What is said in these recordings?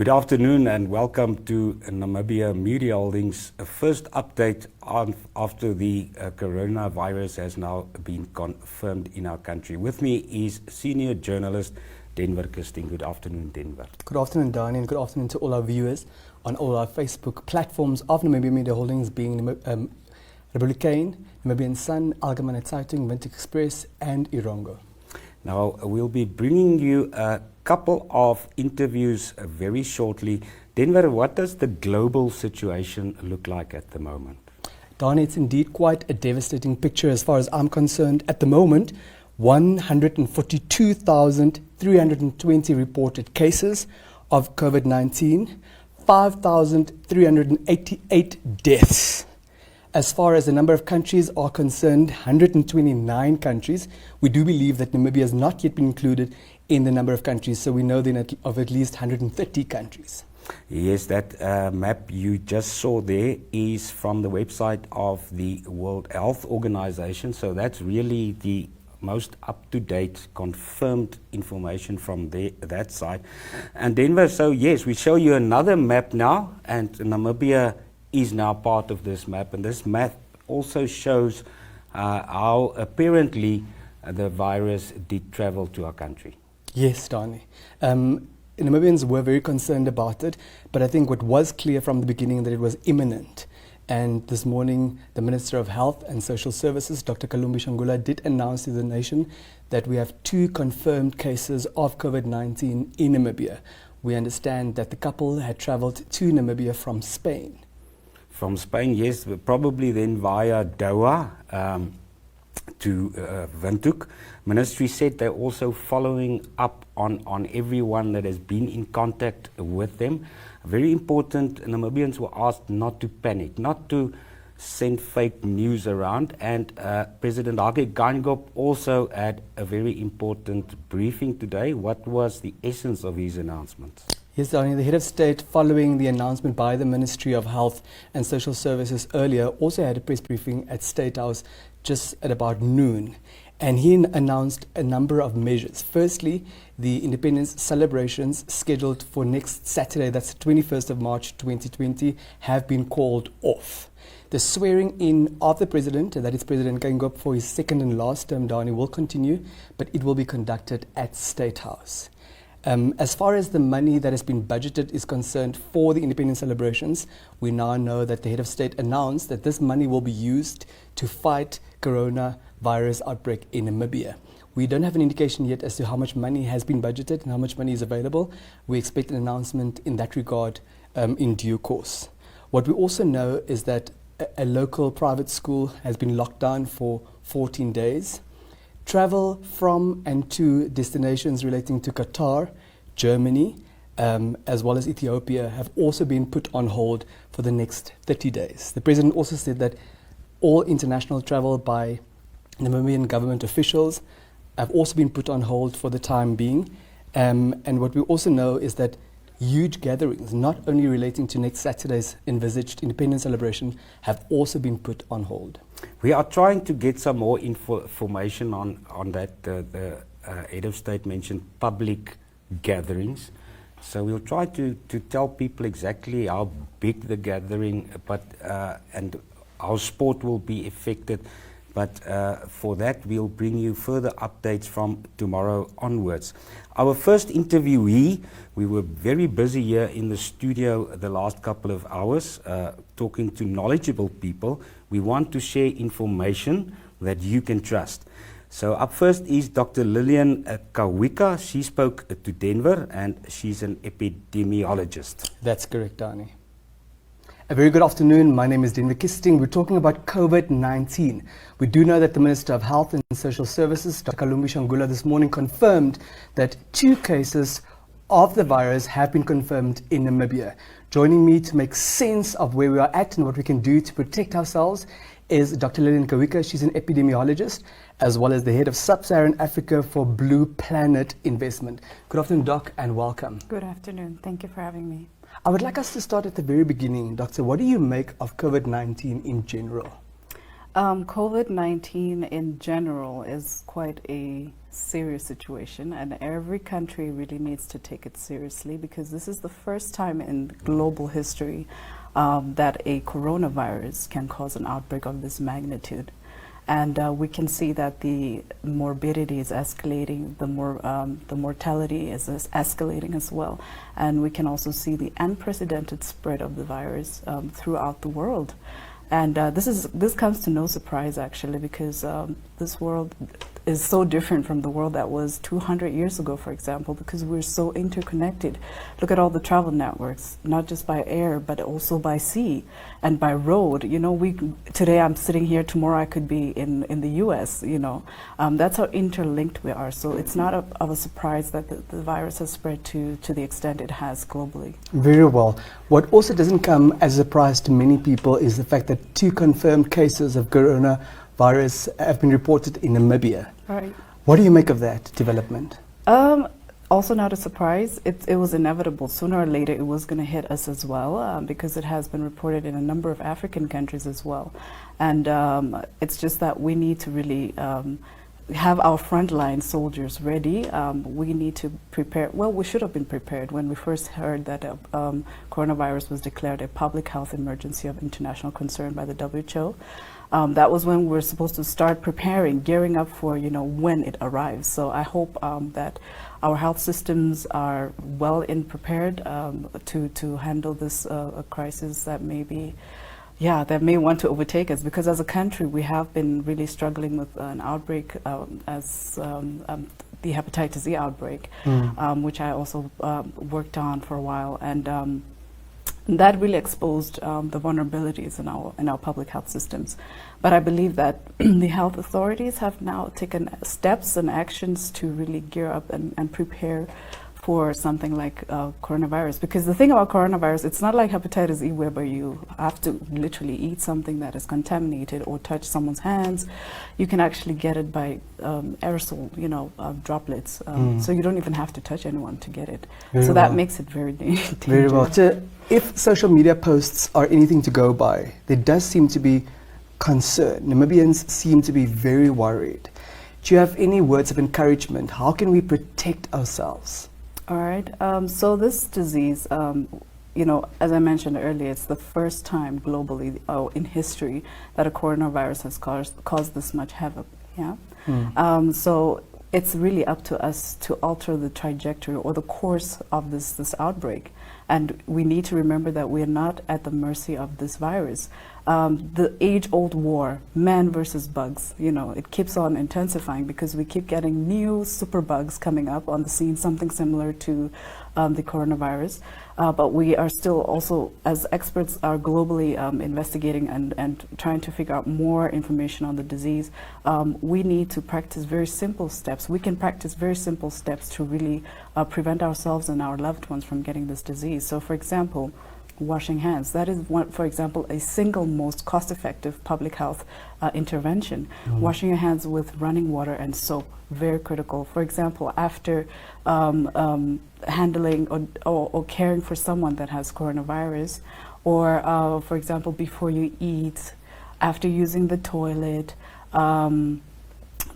Good afternoon and welcome to Namibia Media Holdings' first update after the coronavirus has now been confirmed in our country. With me is senior journalist Denver Kisting. Good afternoon, Denver. Good afternoon, Dani, and good afternoon to all our viewers on all our Facebook platforms of Namibia Media Holdings, being Republican, Namibian Sun, Algemene Zeitung, Windhoek Express, and Irongo. Now, we'll be bringing you a couple of interviews very shortly. Denver, what does the global situation look like at the moment? Dani, it's indeed quite a devastating picture as far as I'm concerned. At the moment, 142,320 reported cases of COVID-19, 5,388 deaths. As far as the number of countries are concerned, 129 countries. We do believe that Namibia has not yet been included in the number of countries, so we know then of at least 130 countries. Yes, that map you just saw there is from the website of the World Health Organization, so that's really the most up-to-date confirmed information from that side. And Denver, so yes, we show you another map now, and Namibia is now part of this map, and this map also shows how apparently the virus did travel to our country. Yes, Dani. Namibians were very concerned about it, but I think what was clear from the beginning that it was imminent. And this morning, the Minister of Health and Social Services, Dr. Kalumbi Shangula, did announce to the nation that we have 2 confirmed cases of COVID-19 in Namibia. We understand that the couple had traveled to Namibia from Spain. From Spain, yes, but probably then via Doha to Windhoek. Ministry said they're also following up on everyone that has been in contact with them. Very important, Namibians were asked not to panic, not to send fake news around, and President Hage Geingob also had a very important briefing today. What was the essence of his announcements? Yes, Dani, the head of state, following the announcement by the Ministry of Health and Social Services earlier, also had a press briefing at State House just at about noon. And he announced a number of measures. Firstly, the independence celebrations scheduled for next Saturday, that's the 21st of March 2020, have been called off. The swearing in of the president, that is President Geingob, for his second and last term, Dani, will continue, but it will be conducted at State House. As far as the money that has been budgeted is concerned for the independence celebrations, we now know that the head of state announced that this money will be used to fight coronavirus outbreak in Namibia. We don't have an indication yet as to how much money has been budgeted and how much money is available. We expect an announcement in that regard in due course. What we also know is that a local private school has been locked down for 14 days. Travel from and to destinations relating to Qatar, Germany, as well as Ethiopia have also been put on hold for the next 30 days. The president also said that all international travel by Namibian government officials have also been put on hold for the time being. And what we also know is that huge gatherings, not only relating to next Saturday's envisaged independence celebration, have also been put on hold. We are trying to get some more information on that. The head of state mentioned public gatherings. So we'll try to tell people exactly how big the gathering and how sport will be affected. But for that, we'll bring you further updates from tomorrow onwards. Our first interviewee, we were very busy here in the studio the last couple of hours talking to knowledgeable people. We want to share information that you can trust. So up first is Dr. Lillian Kawika. She spoke to Denver, and she's an epidemiologist. That's correct, Dani. A very good afternoon. My name is Denver Kisting. We're talking about COVID-19. We do know that the Minister of Health and Social Services, Dr. Kalumbi Shangula, this morning confirmed that 2 cases of the virus have been confirmed in Namibia. Joining me to make sense of where we are at and what we can do to protect ourselves is Dr. Lillian Kawika. She's an epidemiologist, as well as the head of Sub-Saharan Africa for Blue Planet Investment. Good afternoon, Doc, and welcome. Good afternoon. Thank you for having me. I would like us to start at the very beginning. Doctor, what do you make of COVID-19 in general? COVID-19 in general is quite a serious situation, and every country really needs to take it seriously, because this is the first time in global history that a coronavirus can cause an outbreak of this magnitude. And we can see that the morbidity is escalating, the mortality is escalating as well. And we can also see the unprecedented spread of the virus throughout the world. And this comes to no surprise, actually, because this world is so different from the world that was 200 years ago, for example, because we're so interconnected. Look at all the travel networks, not just by air, but also by sea and by road. You know, today I'm sitting here, tomorrow I could be in the US, you know. That's how interlinked we are. So it's not of a surprise that the virus has spread to the extent it has globally. Very well. What also doesn't come as a surprise to many people is the fact that 2 confirmed cases of coronavirus have been reported in Namibia. Right. What do you make of that development? Also not a surprise. It was inevitable. Sooner or later it was going to hit us as well, because it has been reported in a number of African countries as well. And it's just that we need to really have our frontline soldiers ready. We need to prepare. Well, we should have been prepared when we first heard that coronavirus was declared a public health emergency of international concern by the WHO. That was when we were supposed to start preparing, gearing up for, you know, when it arrives. So I hope that our health systems are well prepared to handle this crisis that may be, that may want to overtake us. Because as a country, we have been really struggling with an outbreak as the hepatitis E outbreak, which I also worked on for a while, and that really exposed the vulnerabilities in our public health systems. But I believe that the health authorities have now taken steps and actions to really gear up and prepare for something like coronavirus. Because the thing about coronavirus, it's not like hepatitis E where you have to literally eat something that is contaminated or touch someone's hands. You can actually get it by aerosol, you know, droplets. So you don't even have to touch anyone to get it. Very so well. that makes it very dangerous. Very well. If social media posts are anything to go by, there does seem to be concern. Namibians seem to be very worried. Do you have any words of encouragement? How can we protect ourselves? All right. So this disease, you know, as I mentioned earlier, it's the first time globally in history that a coronavirus has caused this much havoc. Yeah. So it's really up to us to alter the trajectory or the course of this outbreak. And we need to remember that we are not at the mercy of this virus. The age-old war, man versus bugs, you know, it keeps on intensifying because we keep getting new superbugs coming up on the scene, something similar to the coronavirus. But we are still also, as experts are globally investigating and trying to figure out more information on the disease, we need to practice very simple steps. We can practice very simple steps to really prevent ourselves and our loved ones from getting this disease. So, for example, washing hands. That is, for example, a single most cost-effective public health intervention. Washing your hands with running water and soap, very critical. For example, after handling or caring for someone that has coronavirus, or for example, before you eat, after using the toilet,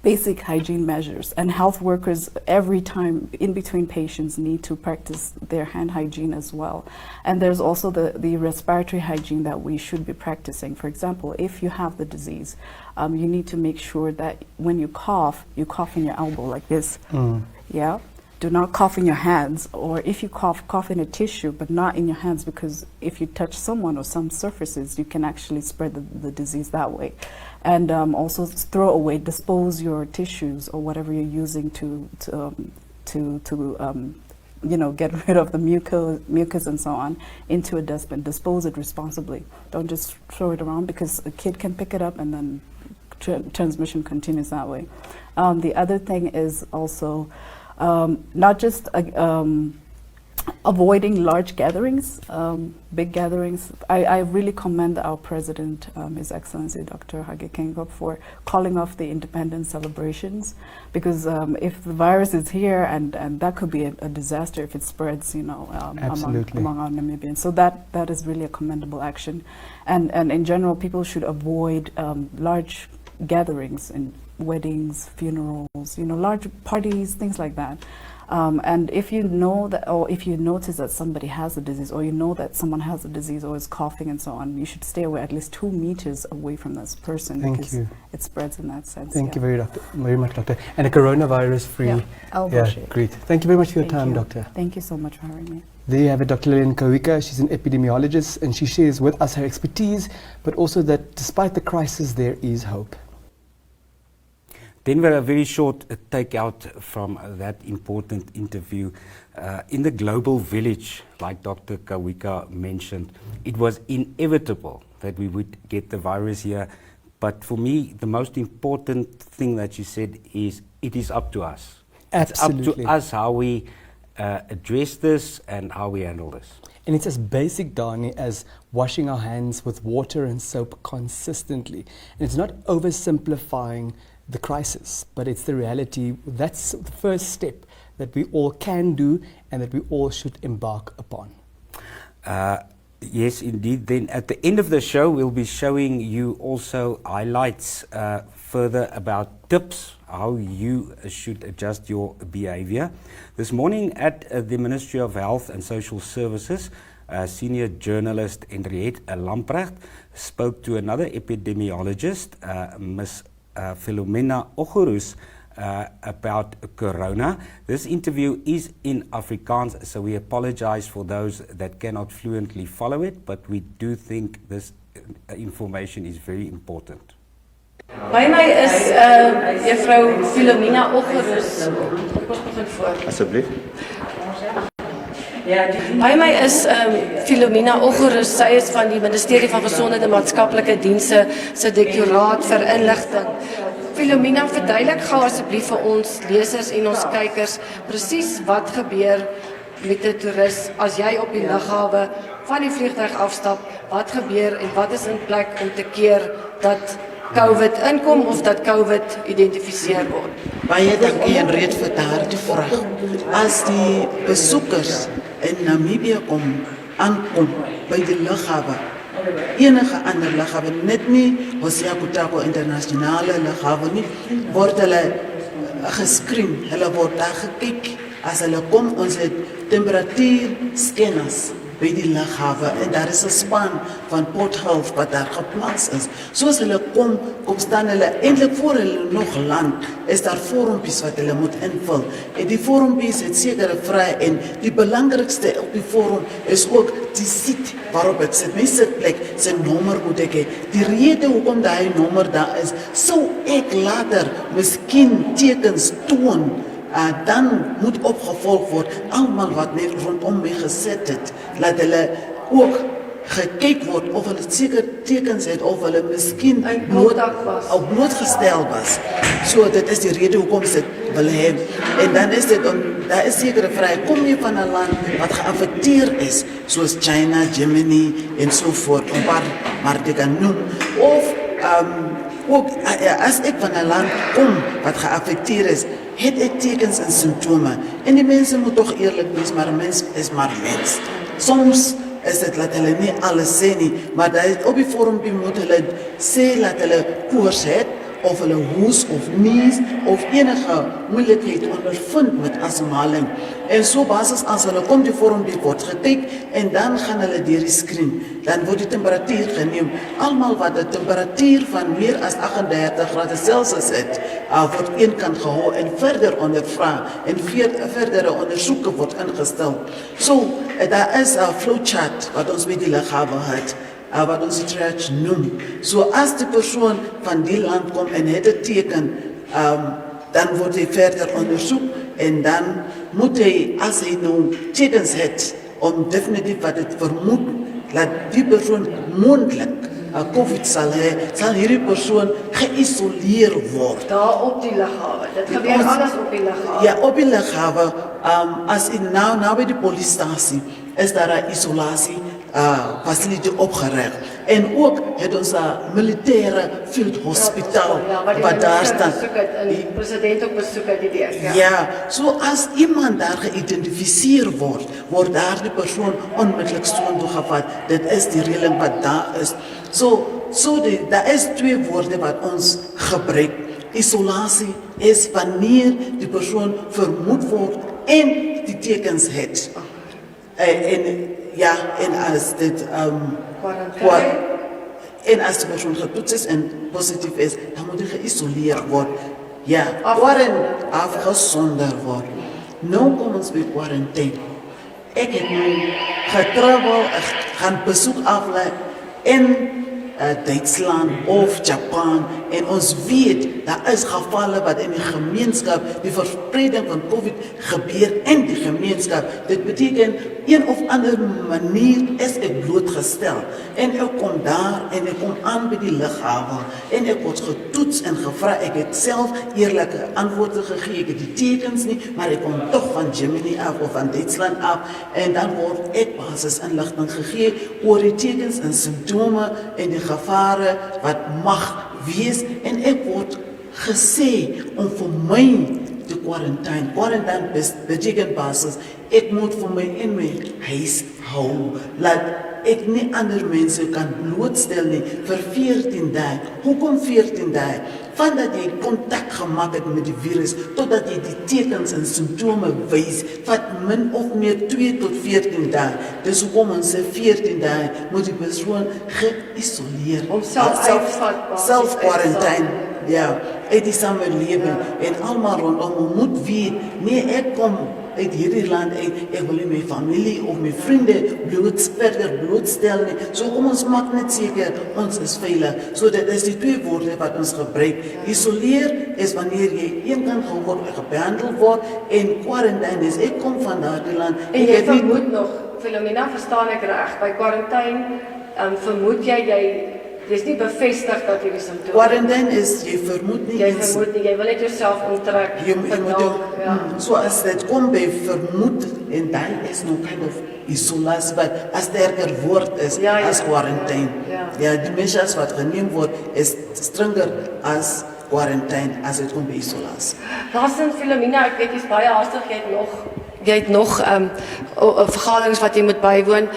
basic hygiene measures. And health workers every time in between patients need to practice their hand hygiene as well. And there's also the respiratory hygiene that we should be practicing. For example, if you have the disease, you need to make sure that when you cough in your elbow like this. Yeah. Do not cough in your hands, or if you cough in a tissue, but not in your hands, because if you touch someone or some surfaces, you can actually spread the disease that way. And also throw away, dispose your tissues or whatever you're using to you know, get rid of the mucus and so on into a dustbin. Dispose it responsibly. Don't just throw it around, because a kid can pick it up and then transmission continues that way. The other thing is also not just avoiding large gatherings, big gatherings. I really commend our president, His Excellency Dr. Hage Geingob, for calling off the independence celebrations, because if the virus is here, and that could be a disaster if it spreads, you know, among our Namibians. So that is really a commendable action, and in general, people should avoid large gatherings weddings, funerals, large parties, things like that. And if you know that, or if you notice that somebody has a disease, or you know that someone has a disease or is coughing and so on, you should stay away at least 2 meters away from this person. Thank because you. it spreads in that sense. Thank you very much, Doctor. And a coronavirus-free. Yeah, elbow shape. Great. Thank you very much for your Thank time, you. Doctor. Thank you so much for having me. There you have it, Dr. Lillian Kawika. She's an epidemiologist, and she shares with us her expertise, but also that despite the crisis, there is hope. Then we're a very short takeout from that important interview. In the global village, like Dr. Kawika mentioned, it was inevitable that we would get the virus here. But for me, the most important thing that you said is it is up to us. Absolutely. It's up to us how we address this and how we handle this. And it's as basic, Dani, as washing our hands with water and soap consistently. And it's not oversimplifying the crisis, but it's the reality. That's the first step that we all can do and that we all should embark upon. Yes, indeed. Then at the end of the show, we'll be showing you also highlights further about tips, how you should adjust your behavior. This morning at the Ministry of Health and Social Services, senior journalist Henriette Lamprecht spoke to another epidemiologist, Ms. Philomena Ogerus, about corona. This interview is in Afrikaans, so we apologize for those that cannot fluently follow it, but we do think this information is very important. By my is juffrou Philomena Ogerus. Asseblief. By my is Philomena Ogerus. Sy is van die Ministerie van Gesondheid en Maatskaplike Dienste se direktoraat vir inligting. Philomena, verduidelik gou asseblief vir ons lesers en ons kykers presies wat gebeur met 'n toerist as jy op die lughawe van die vliegtuig afstap. Wat gebeur en wat is in plek om te keer dat COVID inkom of dat COVID identifiseer word? Baie dankie Henriette vir daardie vraag. As die besoekers in Namibia aankom by die lughawe, enige ander lughawe, net nie Hosea Kutako internasionale lughawe nie, word hulle gescreen, hulle word daar gekyk. As hulle kom, ons het temperatuurscanners by die lughawe en daar is 'n span van Port Health wat daar geplaas is. Soos hulle kom staan hulle eintlik voor hulle nog land, is daar vormpies wat hulle moet invul. En die vormpies het sekere vrae en die belangrikste op die vorm is ook die sit waarop ek sit. My sitplek se nommer moet ek hê. Die rede hoekom daai nommer daar is, sou ek later miskien tekens toon. Dan moet opgevolg word, almal wat net rondom my gesit het, laat hulle ook gekyk word of hulle seker tekens het of hulle miskien blootgestel was. So dit is die rede hoekom ze dit wil hê. En dan is dit, daar is sekere vrae, kom jy van 'n land wat geaffekteer is, soos China, Germany en so voort, om maar te kan noem, of ook as ek van 'n land kom wat geaffekteer is, het ek tekens en simptome. En die mense moet toch eerlijk wees, maar een mens is maar mens. Soms is dit dat hulle nie alles sê nie, maar dat op die vormpie moet hulle sê dat hulle koors het, of hulle hoes of nies, of enige moeilikheid ondervind met asemhaling. En so basis as hulle kom, die vormpie word gekyk, en dan gaan hulle deur die screen. Dan word die temperatuur geneem. Almal wat 'n temperatuur van meer as 38 grade Celsius het, word eenkant gehou en verder ondervra en verdere ondersoeke word ingestel. So, daar is 'n flowchart wat ons met die lughawe het, wat ons die triage noem. So as die persoon van die land kom en het 'n teken, dan word hy verder ondersoek en dan moet hy, as hy nou tekens het, om definitief wat het vermoed, dat die persoon moontlik COVID sal hê, sal hierdie persoon geïsoleer word. Daar op die lughawe. Dit gebeur alles op die lughawe. Ja, op die lughawe, as in nou by die polisiestasie, is daar 'n isolasie facility opgerig. En ook het ons 'n militaire field hospitaal wat daar staan. Die president ook besoek het die DRK. Ja, so as iemand daar geïdentifiseer word daar die persoon onmiddellik soontoe gevat. Dit is die reëling wat daar is. So daar is twee woorde wat ons gebruik. Isolasie is wanneer die persoon vermoed word en die tekens het. En as dit en as die persoon getoets is en positief is, dan moet hy geïsoleerd word. Ja, afgesonder word. Nou kom ons by quarantaine. Ek het nou getravel, ek gaan besoek aflei in Duitsland of Japan en ons weet, daar is gevalle wat in die gemeenskap, die verspreiding van COVID gebeur in die gemeenskap. Dit beteken, een of ander manier is ek blootgestel. En ek kom daar en ek kom aan by die lughawe en ek word getoets en gevra, ek het self eerlike antwoorde gegee, ek het die tekens nie, maar ek kom toch van Germany af of van Duitsland af en dan word ek basisinligting gegee oor die tekens en simptome en die gevare wat mag wees en ek word gesê om vir my te quarantine. Quarantine beteken basis, ek moet vir my in my huis hou, laat ek nie ander mense kan blootstel nie vir 14 dae. Hoekom 14 dae? Vandat jy kontak gemaak het met die virus, totdat jy die tekens en simptome wys, vat min of meer 2 tot 14 dae. Dus hoekom ons sê 14 dae, moet die persoon geïsoleer. Om self-quarantine. Ja, uit die samelewing en almal rondom moet weet, nee, ek kom uit hierdie land uit, ek wil nie my familie of my vriende verder blootstel nie. So kom ons maak net seker, ons is veilig. So dit is die 2 woorde wat ons gebruik. Isoleer is wanneer jy een kant behandel word en quarantine is, ek kom van daardie land. En jy vermoed nog, Philomena, verstaan ek reg, by quarantine, vermoed jy dis nie bevestig dat jy die simptome. Quarantine is, jy vermoed nie. Jy vermoed nie, jy wil net jouself onttrek. So as dit kom by vermoed, en dan is no kind of isolasie, wat as sterker woord is as quarantine. Ja, die measures wat geneem word, is strenger as quarantine, as dit kom by isolasie. Laastens, Philomena, ek weet jy's baie haastig, jy het nog vergaderings wat jy moet bywoon.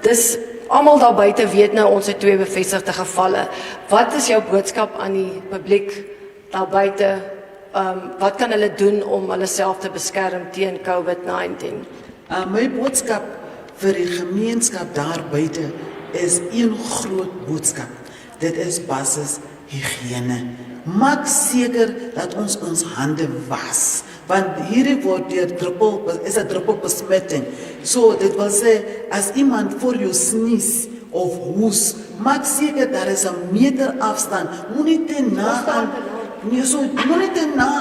Dis almal daar buite weet nou ons het 2 bevestigde gevalle. Wat is jou boodskap aan die publiek daar buite? Wat kan hulle doen om hulle self te beskerm teen COVID-19? My boodskap vir die gemeenskap daar buite is een groot boodskap. Dit is basis higiëne. Maak seker dat ons hande was. Want hierdie word is 'n druppelbesmetting. So dit wil sê, as iemand voor jou sneeze of hoes, maak seker daar is 'n meter afstand. Moenie te na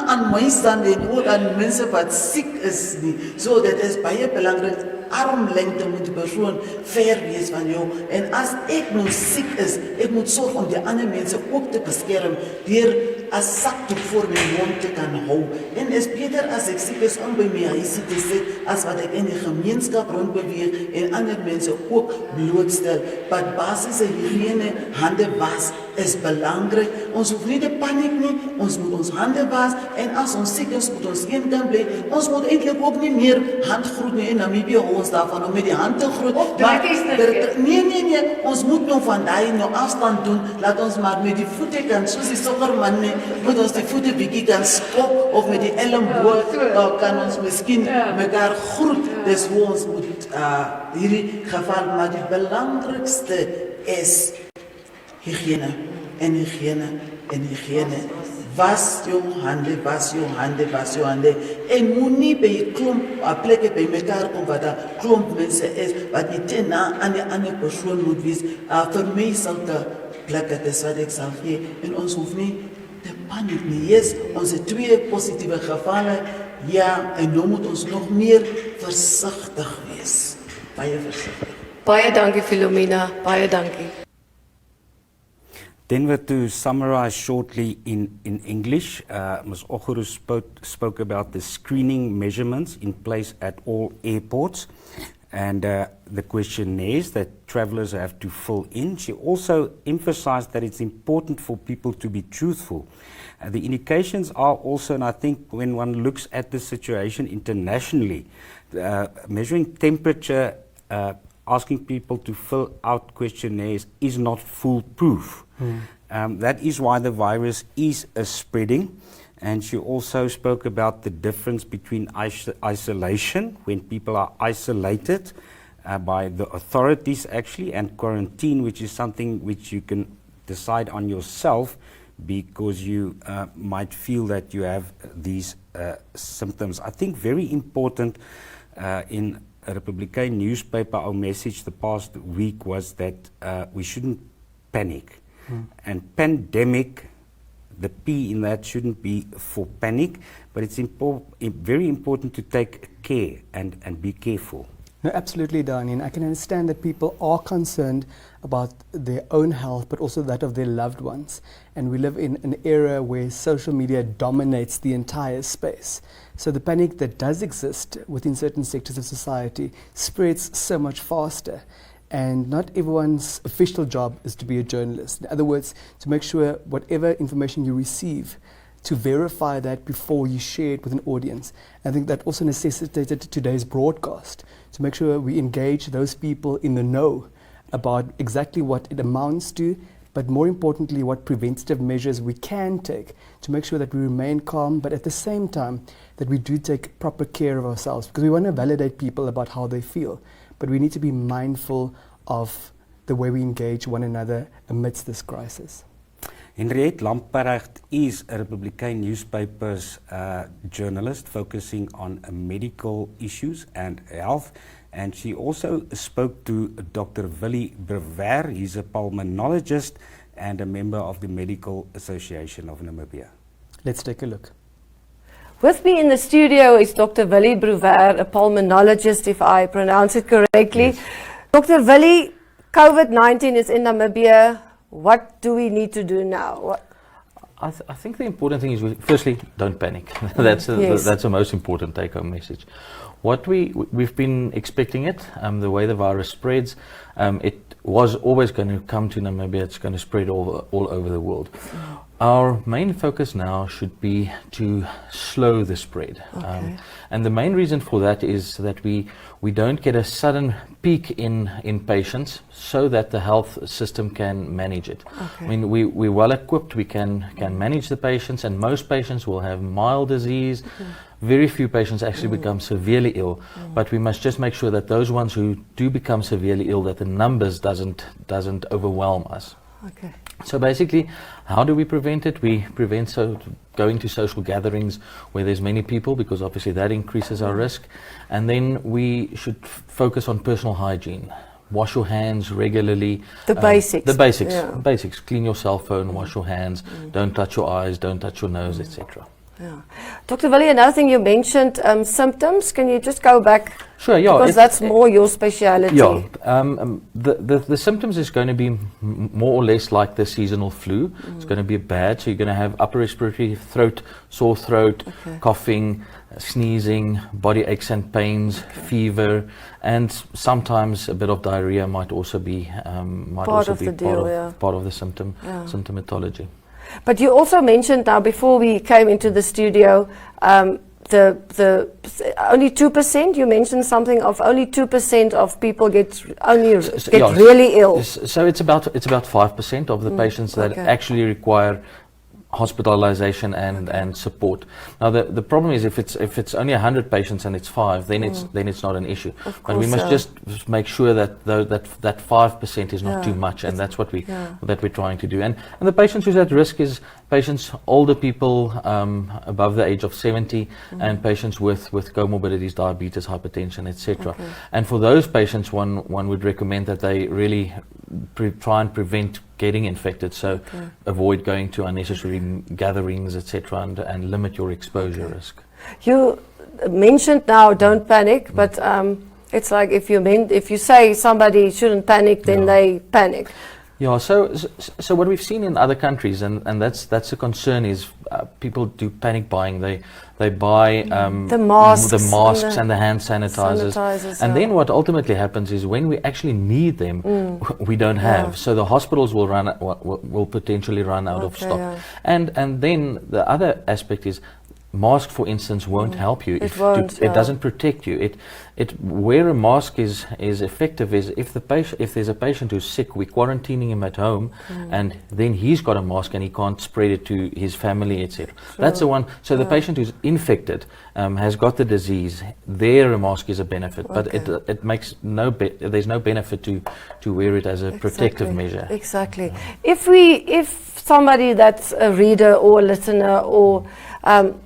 aan my staan en ook aan mense wat siek is nie. So dit is baie belangrik. Armlengte moet die persoon ver wees van jou. En as ek nou siek is, ek moet sorg om die ander mense ook te beskerm deur 'n sakdoek voor my mond te kan hou. En is beter as ek siek is om by my huisie te sit, as wat ek in die gemeenskap rondbeweeg en ander mense ook blootstel. Maar basiese higiëne, hande was, is belangrik. Ons hoef nie te paniek nie, ons moet ons hande was en as ons siek is, moet ons een kan bly. Ons moet eintlik ook nie meer handgroet nie. In Namibia hou ons daarvan om met die hand te groet. Nee, ons moet nog van daai nou afstand doen. Laat ons maar met die voete kan, soos die sokkerman nie, moet ons die voete bietjie kan skop of met die elleboog, dan kan ons miskien mekaar groet. Dis hoe ons moet hierdie geval, maar die belangrikste is higiëne en higiëne en higiëne. Was jou hande, was jou hande, was jou hande. En moenie by 'n klomp plekke by mekaar kom wat 'n klomp mense is, wat jy te na aan 'n ander persoon moet wees. Vir my sulke plekke, dis wat ek sal gee. En ons hoef nie te paniek nie. Yes, ons het 2 positiewe gevalle. Ja, en nou moet ons nog meer versigtig wees. Baie versigtig. Baie dankie, Philomena. Baie dankie. Then we're to summarize shortly in English. Ms. Oguru spoke about the screening measurements in place at all airports and the questionnaires that travelers have to fill in. She also emphasized that it's important for people to be truthful. The indications are also, and I think when one looks at the situation internationally, measuring temperature asking people to fill out questionnaires is not foolproof. That is why the virus is spreading. And she also spoke about the difference between isolation, when people are isolated by the authorities actually, and quarantine, which is something which you can decide on yourself because you might feel that you have these symptoms. I think very important in a Republican newspaper, our message the past week was that we shouldn't panic. And pandemic, the P in that shouldn't be for panic, but it's very important to take care and be careful. No, absolutely, Dani, and I can understand that people are concerned about their own health, but also that of their loved ones. And we live in an era where social media dominates the entire space. So the panic that does exist within certain sectors of society spreads so much faster. And not everyone's official job is to be a journalist. In other words, to make sure whatever information you receive, to verify that before you share it with an audience. I think that also necessitated today's broadcast, to make sure we engage those people in the know about exactly what it amounts to, but more importantly, what preventative measures we can take to make sure that we remain calm, but at the same time, that we do take proper care of ourselves, because we want to validate people about how they feel. But we need to be mindful of the way we engage one another amidst this crisis. Henriette Lamprecht is a Republican newspaper's journalist focusing on medical issues and health. And she also spoke to Dr. Willie Brewer. He's a pulmonologist and a member of the Medical Association of Namibia. Let's take a look. With me in the studio is Dr. Willie Brewer, a pulmonologist, if I pronounce it correctly. Yes. Dr. Willie, COVID-19 is in Namibia. What do we need to do now? I think the important thing is, firstly, don't panic. That's the most important take-home message. What we've been expecting it, the way the virus spreads, it was always going to come to Namibia. It's going to spread all over the world. Our main focus now should be to slow the spread. Okay. And the main reason for that is that we don't get a sudden peak in patients, so that the health system can manage it. Okay. I mean, we're well equipped, we can manage the patients, and most patients will have mild disease. Very few patients actually become severely ill, but we must just make sure that those ones who do become severely ill, that the numbers doesn't overwhelm us. Okay. So basically, how do we prevent it? We prevent going to social gatherings where there's many people, because obviously that increases our risk. And then we should focus on personal hygiene. Wash your hands regularly. The basics. The basics. Yeah. Basics. Clean your cell phone, wash your hands, don't touch your eyes, don't touch your nose, etc. Yeah. Dr. Willie, another thing you mentioned, symptoms. Can you just go back? Sure, yeah. Because that's more your speciality. Yeah. The symptoms is going to be more or less like the seasonal flu. It's going to be bad. So you're going to have upper respiratory, throat, sore throat, coughing, sneezing, body aches and pains, fever, and sometimes a bit of diarrhea might also be part of the symptomatology. But you also mentioned now, before we came into the studio, the only 2%. You mentioned something of only 2% of people get really ill. So it's about 5% of the patients that actually require hospitalization and support. Now the problem is, if it's only 100 patients and it's 5, then it's not an issue. But we must just make sure that that 5% is not too much, and that's what we're trying to do. And the patients who's at risk is patients, older people above the age of 70, and patients with comorbidities, diabetes, hypertension, etc. And for those patients, one would recommend that they really try and prevent getting infected, so avoid going to unnecessary gatherings, etc., and limit your exposure risk. You mentioned now don't panic, but it's like if you say somebody shouldn't panic, then they panic. Yeah, so what we've seen in other countries, and that's a concern, is people do panic buying. They buy the masks and the hand sanitizers. And then what ultimately happens is, when we actually need them, we don't have. So the hospitals will potentially run out of stock. And then the other aspect is, mask, for instance, won't help you. It won't, It doesn't protect you. Where a mask is effective is if there's a patient who's sick, we're quarantining him at home, and then he's got a mask and he can't spread it to his family, etc. That's the one. So the patient who's infected has got the disease. There, a mask is a benefit, but it makes there's no benefit to wear it as a protective measure. Exactly. If somebody that's a reader or a listener or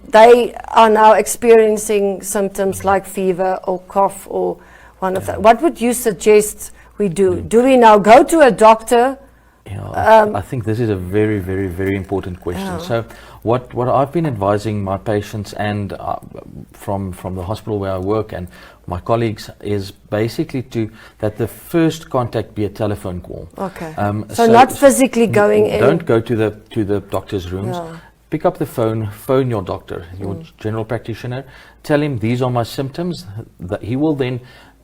they are now experiencing symptoms like fever or cough or one of that, what would you suggest we do? Do we now go to a doctor? I think this is a very, very, very important question. So what I've been advising my patients and from the hospital where I work and my colleagues is basically that the first contact be a telephone call. Okay. So not physically going in. Don't go to the doctor's rooms. Pick up the phone your doctor, your general practitioner, tell him these are my symptoms. That he will then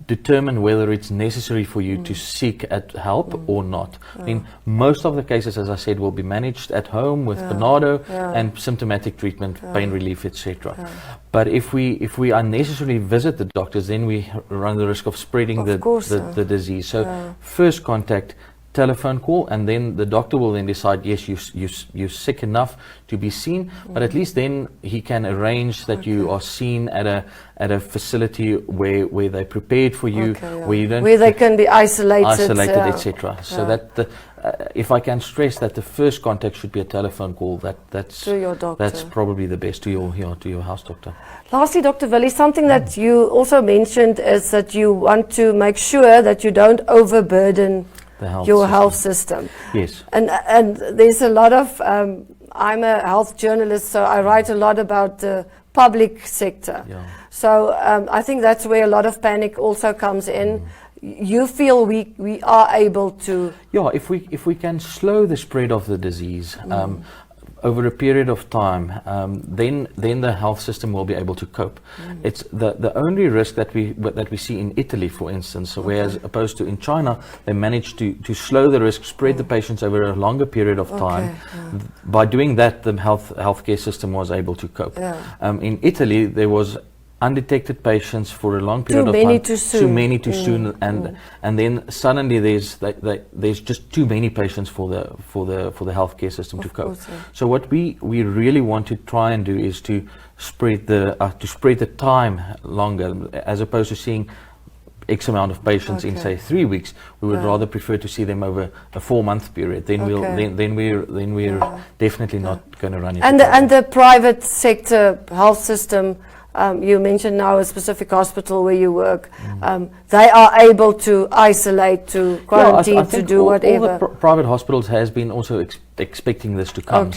determine whether it's necessary for you to seek help or not. I mean, most of the cases, as I said, will be managed at home with Panado and symptomatic treatment, pain relief, etc. But if we unnecessarily visit the doctors, then we run the risk of spreading the disease. So first contact, telephone call, and then the doctor will then decide, yes, you're sick enough to be seen, but at least then he can arrange that you are seen at a facility where they prepared for you, where they can be isolated, etc. So that if I can stress that the first contact should be a telephone call, that's to your doctor. That's probably the best, to your house doctor. Lastly, Dr. Willie, something that you also mentioned is that you want to make sure that you don't overburden your health system. Yes. And there's a lot of, I'm a health journalist, so I write a lot about the public sector. So I think that's where a lot of panic also comes in. You feel we are able to... Yeah, if we can slow the spread of the disease, over a period of time, then the health system will be able to cope. It's the only risk that we see in Italy, for instance, whereas opposed to in China, they managed to slow the risk, spread the patients over a longer period of time. By doing that, the healthcare system was able to cope. In Italy, there was undetected patients for a long period of time, too many too soon, and then suddenly there's just too many patients for the healthcare system to cope. So what we really want to try and do is to spread the time longer, as opposed to seeing X amount of patients in say 3 weeks. We would rather prefer to see them over a 4-month period. Then we're definitely not going to run into and the private sector health system. You mentioned now a specific hospital where you work. They are able to isolate, to quarantine, to do whatever. All the private hospitals has been also expecting this to come.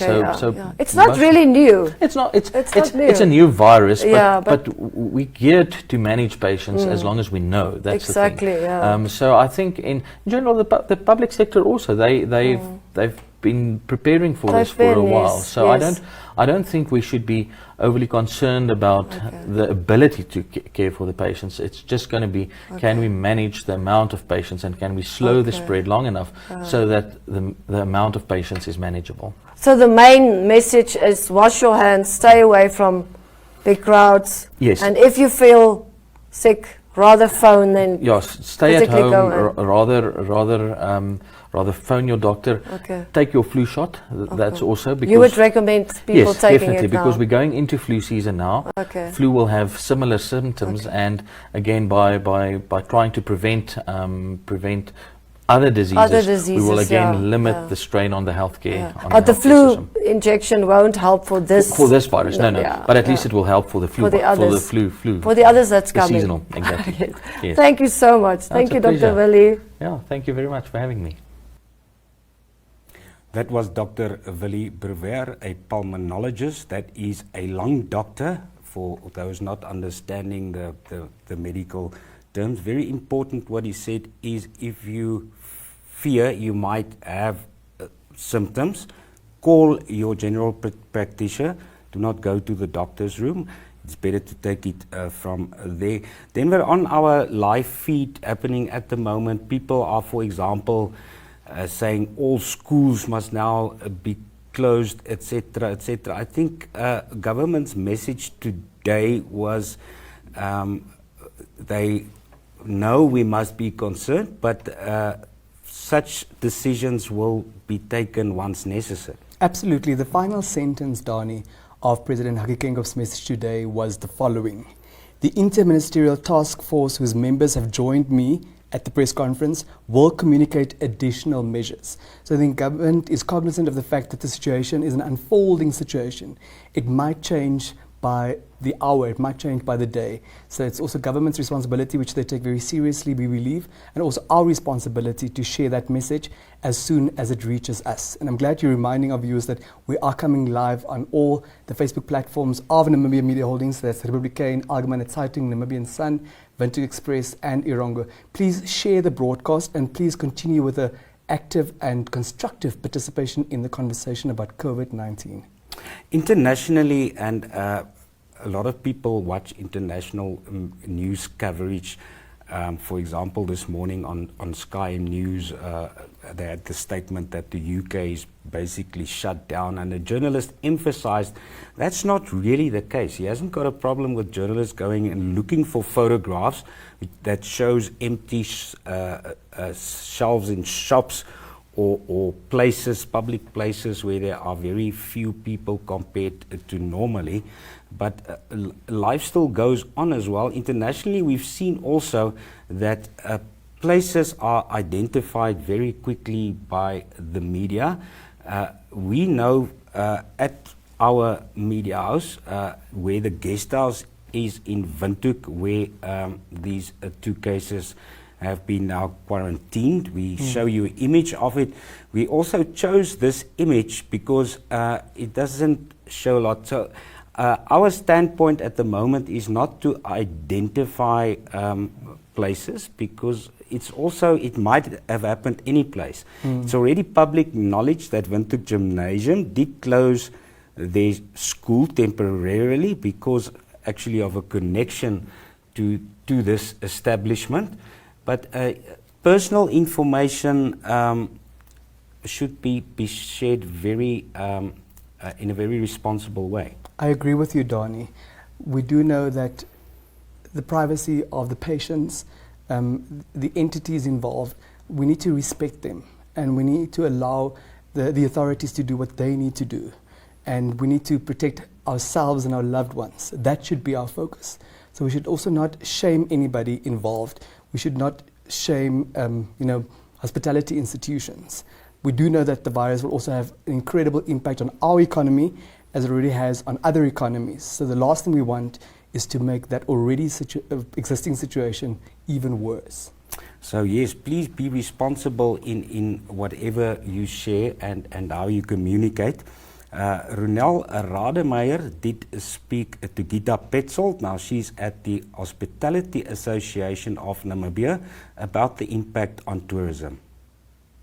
It's not really new. It's not. It's new. It's a new virus. But we're geared to manage patients as long as we know. That's exactly. The thing. So I think in general the public sector also they've been preparing for this for a while. So I don't think we should be overly concerned about the ability to care for the patients. It's just going to be, can we manage the amount of patients, and can we slow the spread long enough so that the amount of patients is manageable. So the main message is wash your hands, stay away from big crowds. Yes. And if you feel sick, rather phone than stay at home. Rather phone your doctor. Take your flu shot. That's also because you would recommend people taking definitely, it now. because we're going into flu season now. Flu will have similar symptoms, and again by trying to prevent other diseases, we will again limit the strain on the healthcare. But the flu injection won't help for this virus. No. But at least it will help for the flu. For the others that's coming. Seasonal, exactly. Yes. Thank you so much. Thank you, Dr. Willie. Yeah, thank you very much for having me. That was Dr. Willie Brewer, a pulmonologist. That is a lung doctor, for those not understanding the medical terms. Very important what he said is, if you fear you might have symptoms, call your general practitioner. Do not go to the doctor's room. It's better to take it from there. Then we're on our live feed happening at the moment. People are, for example, saying all schools must now be closed, etc., etc. I think government's message today was they know we must be concerned, but such decisions will be taken once necessary. Absolutely. The final sentence, Dani, of President Hakekengov's message today was the following. The Interministerial Task Force, whose members have joined me at the press conference, will communicate additional measures. So the government is cognizant of the fact that the situation is an unfolding situation. It might change by the hour, it might change by the day. So it's also government's responsibility, which they take very seriously, we believe, and also our responsibility to share that message as soon as it reaches us. And I'm glad you're reminding our viewers that we are coming live on all the Facebook platforms of Namibia Media Holdings. That's Republikein, Algemene Zeitung, Namibian Sun, Windhoek Express, and Irongo. Please share the broadcast and please continue with the active and constructive participation in the conversation about COVID-19. Internationally, and a lot of people watch international news coverage. For example, this morning on Sky News, they had the statement that the UK is basically shut down, and the journalist emphasized that's not really the case. He hasn't got a problem with journalists going and looking for photographs that shows empty shelves in shops or places, public places where there are very few people compared to normally. But life still goes on as well. Internationally, we've seen also that places are identified very quickly by the media. We know at our media house where the guest house is in Windhoek, where these two cases have been now quarantined. We show you an image of it. We also chose this image because it doesn't show a lot. So our standpoint at the moment is not to identify places, because it might have happened any place. It's already public knowledge that Windhoek Gymnasium did close their school temporarily because actually of a connection to this establishment. But personal information should be shared in a very responsible way. I agree with you, Dani. We do know that the privacy of the patients, the entities involved, we need to respect them, and we need to allow the authorities to do what they need to do. And we need to protect ourselves and our loved ones. That should be our focus. So we should also not shame anybody involved. We should not shame, hospitality institutions. We do know that the virus will also have an incredible impact on our economy, as it already has on other economies. So the last thing we want is to make that already existing situation even worse. So yes, please be responsible in whatever you share and how you communicate. Ronel Rademeier did speak to Gita Petzold. Now she's at the Hospitality Association of Namibia about the impact on tourism.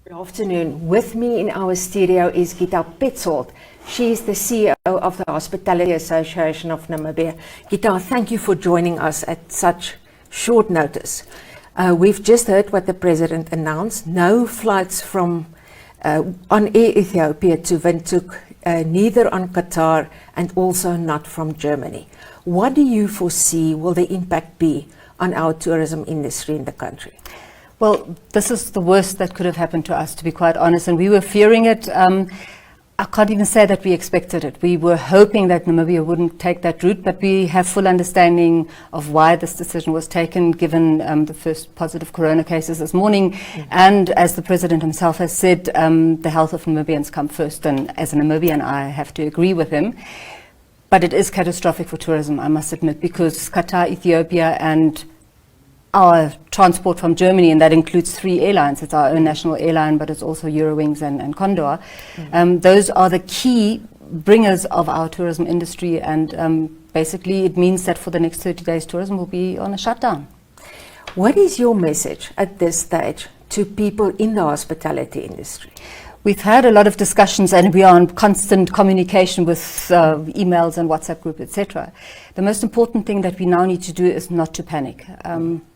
Good afternoon. With me in our studio is Gita Petzold. She is the CEO of the Hospitality Association of Namibia. Gita, thank you for joining us at such short notice. We've just heard what the President announced. No flights from on Air Ethiopia to Windhoek, neither on Qatar, and also not from Germany. What do you foresee will the impact be on our tourism industry in the country? Well, this is the worst that could have happened to us, to be quite honest, and we were fearing it. I can't even say that we expected it. We were hoping that Namibia wouldn't take that route, but we have full understanding of why this decision was taken, given the first positive corona cases this morning. And as the President himself has said, the health of Namibians come first, and as a Namibian, I have to agree with him. But it is catastrophic for tourism, I must admit, because Qatar, Ethiopia, and our transport from Germany, and that includes 3 airlines. It's our own national airline, but it's also Eurowings and Condor. Those are the key bringers of our tourism industry, and basically it means that for the next 30 days tourism will be on a shutdown. What is your message at this stage to people in the hospitality industry? We've had a lot of discussions and we are in constant communication with emails and WhatsApp group, etc. The most important thing that we now need to do is not to panic.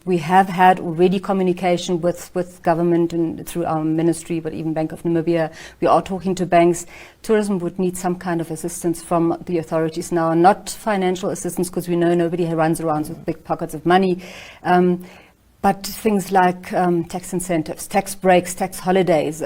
We have had already communication with government and through our ministry, but even Bank of Namibia. We are talking to banks. Tourism would need some kind of assistance from the authorities now, not financial assistance because we know nobody runs around with big pockets of money. But things like tax incentives, tax breaks, tax holidays,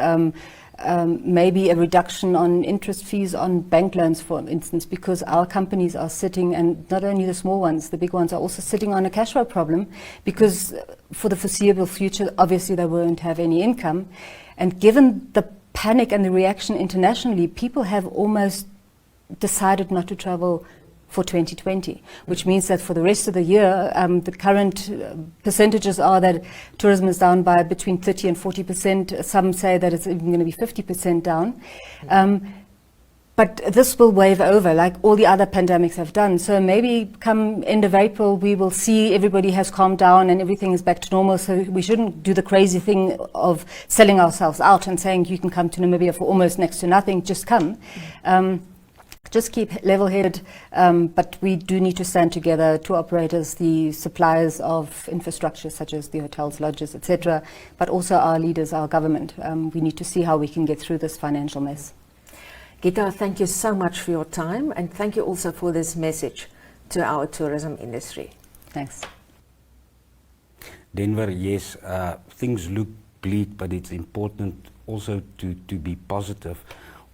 maybe a reduction on interest fees on bank loans, for instance, because our companies are sitting, and not only the small ones, the big ones are also sitting on a cash flow problem because for the foreseeable future, obviously they won't have any income. And given the panic and the reaction internationally, people have almost decided not to travel for 2020, which means that for the rest of the year, the current percentages are that tourism is down by between 30 and 40%. Some say that it's even going to be 50% down. But this will wave over like all the other pandemics have done. So maybe come end of April, we will see everybody has calmed down and everything is back to normal. So we shouldn't do the crazy thing of selling ourselves out and saying you can come to Namibia for almost next to nothing, just come. Just keep level-headed, but we do need to stand together, tour operators, the suppliers of infrastructure such as the hotels, lodges, etc., but also our leaders, our government. We need to see how we can get through this financial mess. Gita, thank you so much for your time, and thank you also for this message to our tourism industry. Thanks. Denver, yes, things look bleak, but it's important also to be positive.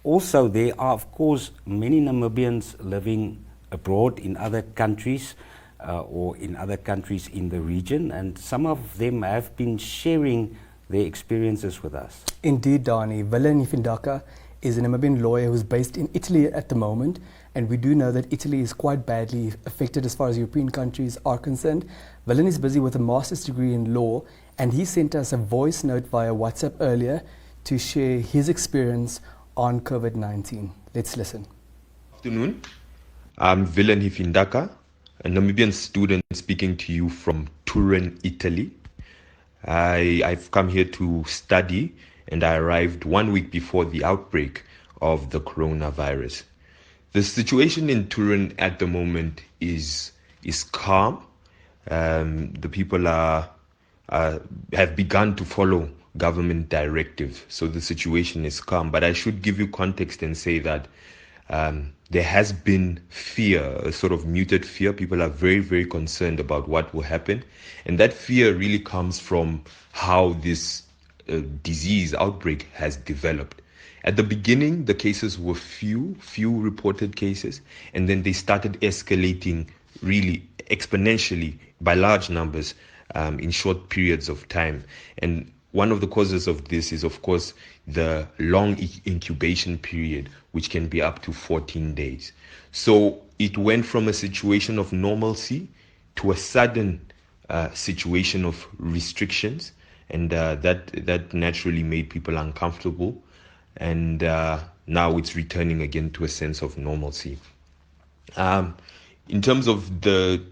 Also, there are, of course, many Namibians living abroad in other countries or in other countries in the region, and some of them have been sharing their experiences with us. Indeed, Dani. Willem Ifindaka is a Namibian lawyer who's based in Italy at the moment, and we do know that Italy is quite badly affected as far as European countries are concerned. Willem is busy with a master's degree in law, and he sent us a voice note via WhatsApp earlier to share his experience on COVID-19. Let's listen. Good afternoon. I'm Willem Hifindaka, a Namibian student speaking to you from Turin, Italy. I've come here to study, and I arrived 1 week before the outbreak of the coronavirus. The situation in Turin at the moment is calm. The people have begun to follow government directive, so the situation is calm. But I should give you context and say that there has been fear, a sort of muted fear. People are very, very concerned about what will happen, and that fear really comes from how this disease outbreak has developed. At the beginning, the cases were few reported cases, and then they started escalating really exponentially by large numbers in short periods of time. And one of the causes of this is, of course, the long incubation period, which can be up to 14 days. So it went from a situation of normalcy to a sudden situation of restrictions, and that naturally made people uncomfortable. And now it's returning again to a sense of normalcy. In terms of the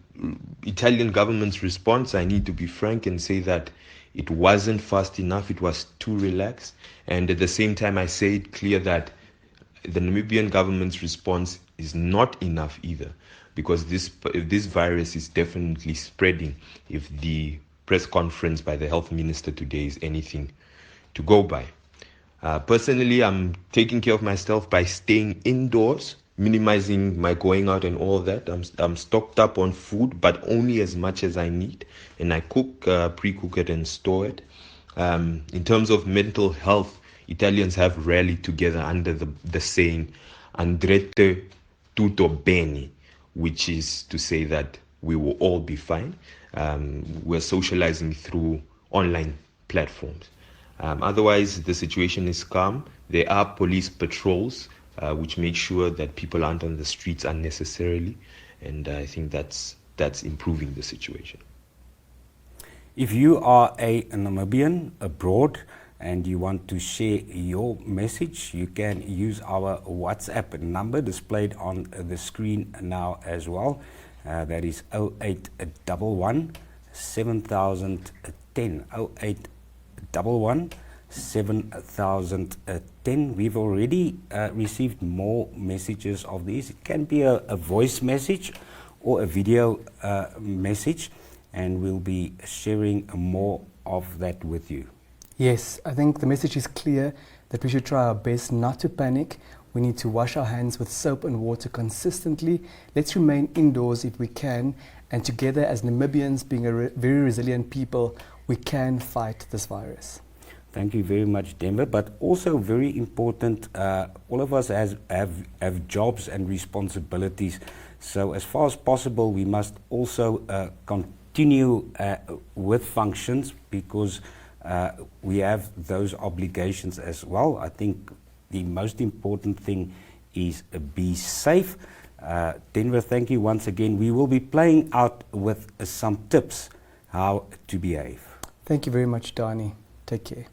Italian government's response, I need to be frank and say that it wasn't fast enough, it was too relaxed. And at the same time, I say it clear that the Namibian government's response is not enough either, because this virus is definitely spreading if the press conference by the health minister today is anything to go by. Personally, I'm taking care of myself by staying indoors, minimizing my going out and all that. I'm stocked up on food, but only as much as I need, and I cook, pre-cook it and store it. In terms of mental health, Italians have rallied together under the saying "Andrete tutto bene," which is to say that we will all be fine. We're socializing through online platforms. Otherwise, the situation is calm. There are police patrols which make sure that people aren't on the streets unnecessarily, and I think that's improving the situation. If you are a Namibian abroad and you want to share your message, you can use our WhatsApp number displayed on the screen now as well. That is 0811 7010. 0811 7010. We've already received more messages of these. It can be a voice message or a video message, and we'll be sharing more of that with you. Yes, I think the message is clear that we should try our best not to panic. We need to wash our hands with soap and water consistently. Let's remain indoors if we can, and together as Namibians, being a very resilient people, we can fight this virus. Thank you very much, Denver. But also very important, all of us have jobs and responsibilities. So as far as possible, we must also continue with functions, because we have those obligations as well. I think the most important thing is be safe. Denver, thank you once again. We will be playing out with some tips how to behave. Thank you very much, Dani. Take care.